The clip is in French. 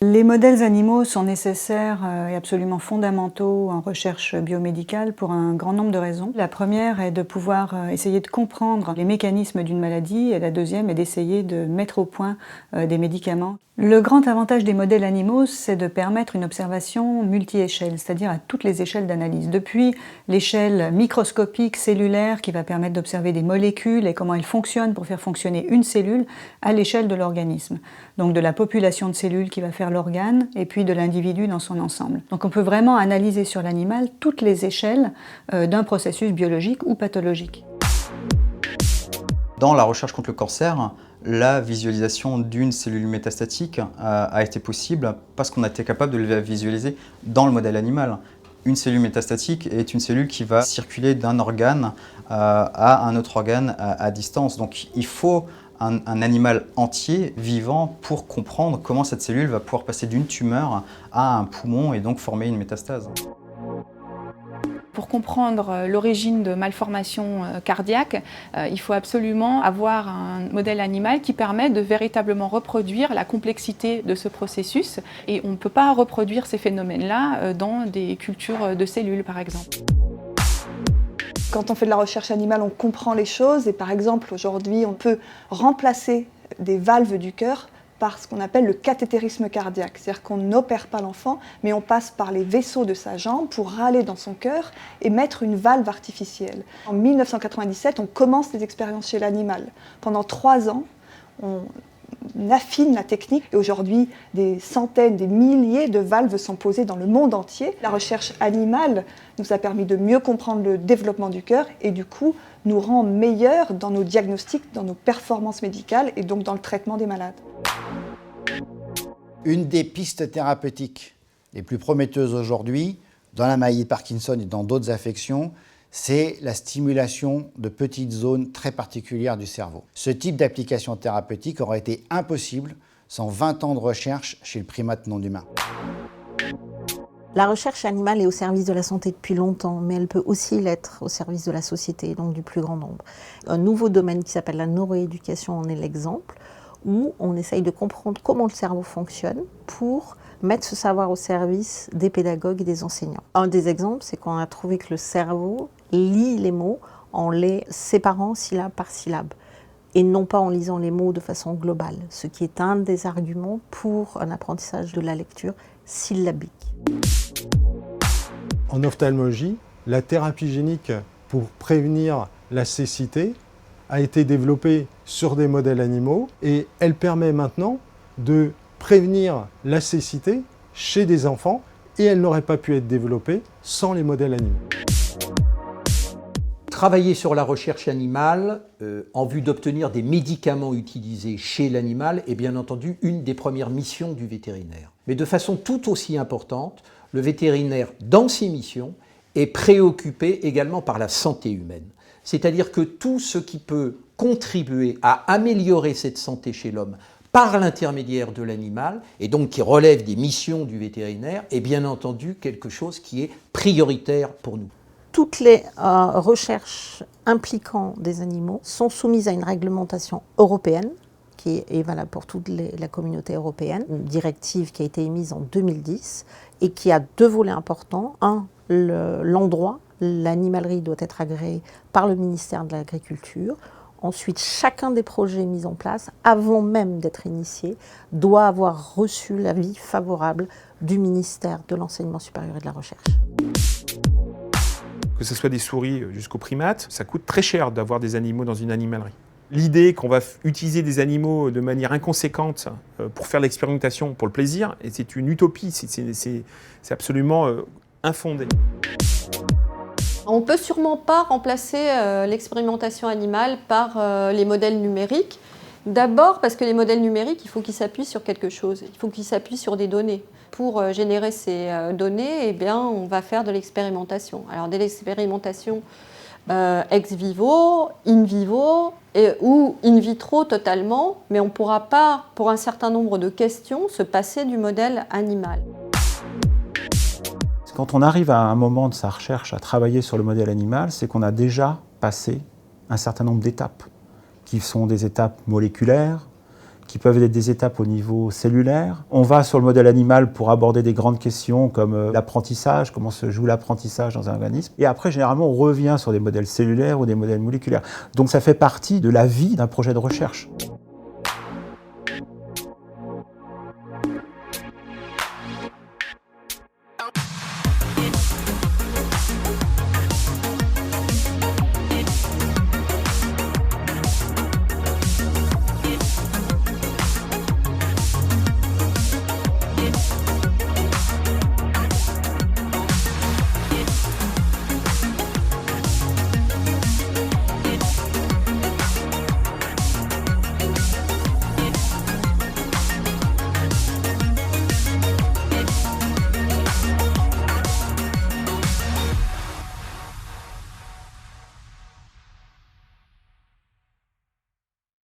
Les modèles animaux sont nécessaires et absolument fondamentaux en recherche biomédicale pour un grand nombre de raisons. La première est de pouvoir essayer de comprendre les mécanismes d'une maladie et la deuxième est d'essayer de mettre au point des médicaments. Le grand avantage des modèles animaux, c'est de permettre une observation multi-échelle, c'est-à-dire à toutes les échelles d'analyse. Depuis l'échelle microscopique, cellulaire, qui va permettre d'observer des molécules et comment elles fonctionnent pour faire fonctionner une cellule, à l'échelle de l'organisme. Donc de la population de cellules qui va faire l'organe et puis de l'individu dans son ensemble. Donc on peut vraiment analyser sur l'animal toutes les échelles d'un processus biologique ou pathologique. Dans la recherche contre le cancer, la visualisation d'une cellule métastatique a été possible parce qu'on a été capable de la visualiser dans le modèle animal. Une cellule métastatique est une cellule qui va circuler d'un organe à un autre organe à distance. Donc il faut un animal entier, vivant, pour comprendre comment cette cellule va pouvoir passer d'une tumeur à un poumon et donc former une métastase. Pour comprendre l'origine de malformations cardiaques, il faut absolument avoir un modèle animal qui permet de véritablement reproduire la complexité de ce processus. Et on ne peut pas reproduire ces phénomènes-là dans des cultures de cellules, par exemple. Quand on fait de la recherche animale, on comprend les choses et par exemple aujourd'hui on peut remplacer des valves du cœur par ce qu'on appelle le cathétérisme cardiaque. C'est-à-dire qu'on n'opère pas l'enfant, mais on passe par les vaisseaux de sa jambe pour râler dans son cœur et mettre une valve artificielle. En 1997, on commence des expériences chez l'animal. Pendant 3 ans, on affine la technique et aujourd'hui, des centaines, des milliers de valves sont posées dans le monde entier. La recherche animale nous a permis de mieux comprendre le développement du cœur et du coup nous rend meilleurs dans nos diagnostics, dans nos performances médicales et donc dans le traitement des malades. Une des pistes thérapeutiques les plus prometteuses aujourd'hui, dans la maladie de Parkinson et dans d'autres affections, c'est la stimulation de petites zones très particulières du cerveau. Ce type d'application thérapeutique aurait été impossible sans 20 ans de recherche chez le primate non humain. La recherche animale est au service de la santé depuis longtemps, mais elle peut aussi l'être au service de la société, donc du plus grand nombre. Un nouveau domaine qui s'appelle la neuroéducation en est l'exemple, où on essaye de comprendre comment le cerveau fonctionne pour mettre ce savoir au service des pédagogues et des enseignants. Un des exemples, c'est qu'on a trouvé que le cerveau lit les mots en les séparant syllabe par syllabe et non pas en lisant les mots de façon globale, ce qui est un des arguments pour un apprentissage de la lecture syllabique. En ophtalmologie, la thérapie génique pour prévenir la cécité a été développée sur des modèles animaux et elle permet maintenant de prévenir la cécité chez des enfants et elle n'aurait pas pu être développée sans les modèles animaux. Travailler sur la recherche animale en vue d'obtenir des médicaments utilisés chez l'animal est bien entendu une des premières missions du vétérinaire. Mais de façon tout aussi importante, le vétérinaire, dans ses missions, est préoccupé également par la santé humaine. C'est-à-dire que tout ce qui peut contribuer à améliorer cette santé chez l'homme par l'intermédiaire de l'animal, et donc qui relève des missions du vétérinaire, est bien entendu quelque chose qui est prioritaire pour nous. Toutes les recherches impliquant des animaux sont soumises à une réglementation européenne, qui est valable pour toute la communauté européenne, une directive qui a été émise en 2010 et qui a 2 volets importants. Un, l'endroit. L'animalerie doit être agréée par le ministère de l'Agriculture. Ensuite, chacun des projets mis en place, avant même d'être initié, doit avoir reçu l'avis favorable du ministère de l'Enseignement supérieur et de la Recherche. Que ce soit des souris jusqu'aux primates, ça coûte très cher d'avoir des animaux dans une animalerie. L'idée qu'on va utiliser des animaux de manière inconséquente pour faire l'expérimentation pour le plaisir, et c'est une utopie, c'est absolument infondé. On ne peut sûrement pas remplacer l'expérimentation animale par les modèles numériques. D'abord parce que les modèles numériques, il faut qu'ils s'appuient sur quelque chose, il faut qu'ils s'appuient sur des données. Pour générer ces données, eh bien, on va faire de l'expérimentation. Alors de l'expérimentation ex vivo, in vivo ou in vitro totalement, mais on ne pourra pas, pour un certain nombre de questions, se passer du modèle animal. Quand on arrive à un moment de sa recherche à travailler sur le modèle animal, c'est qu'on a déjà passé un certain nombre d'étapes, qui sont des étapes moléculaires, qui peuvent être des étapes au niveau cellulaire. On va sur le modèle animal pour aborder des grandes questions comme l'apprentissage, comment se joue l'apprentissage dans un organisme. Et après, généralement, on revient sur des modèles cellulaires ou des modèles moléculaires. Donc ça fait partie de la vie d'un projet de recherche.